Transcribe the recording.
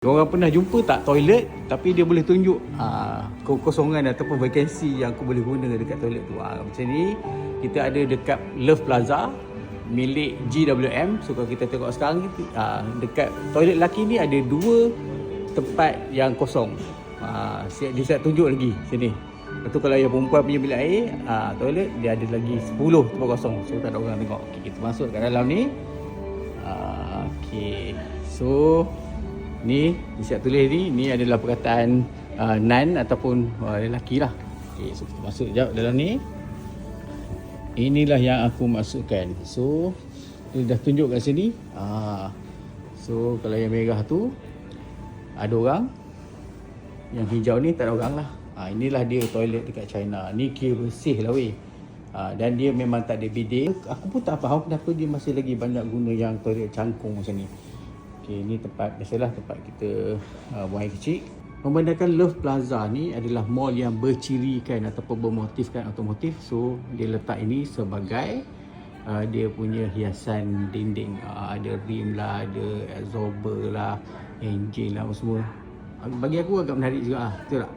Korang pernah jumpa tak toilet tapi dia boleh tunjuk kekosongan ataupun vacancy yang aku boleh guna dekat toilet tu. Macam ni kita ada dekat Love Plaza milik GWM. So kalau kita tengok sekarang dekat toilet lelaki ni ada 2 tempat yang kosong. Dia siap tunjuk lagi sini. Lepas tu kalau yang perempuan punya bilik air toilet dia ada lagi 10 tempat kosong. So tak ada orang tengok. Okay, kita masuk kat dalam ni. Okay. So ni siap tulis ni adalah perkataan nan ataupun lelaki lah. Okay, so kita masuk sekejap dalam ni. Inilah yang aku masukkan. So dia dah tunjuk kat sini. So kalau yang merah tu ada orang, yang hijau ni tak ada orang lah. Inilah dia toilet dekat China. Ni kira bersih lah weh. Dan dia memang tak ada bidet. Aku pun tak faham kenapa dia masih lagi banyak guna yang toilet cangkung macam ni. Okay, ni tempat biasalah tempat kita buang air kecil. Memandangkan Love Plaza ni adalah mall yang bercirikan ataupun bermotifkan otomotif. So dia letak ini sebagai dia punya hiasan dinding. Ada rim lah, ada absorber lah, engine lah semua. Bagi aku agak menarik juga betul tak?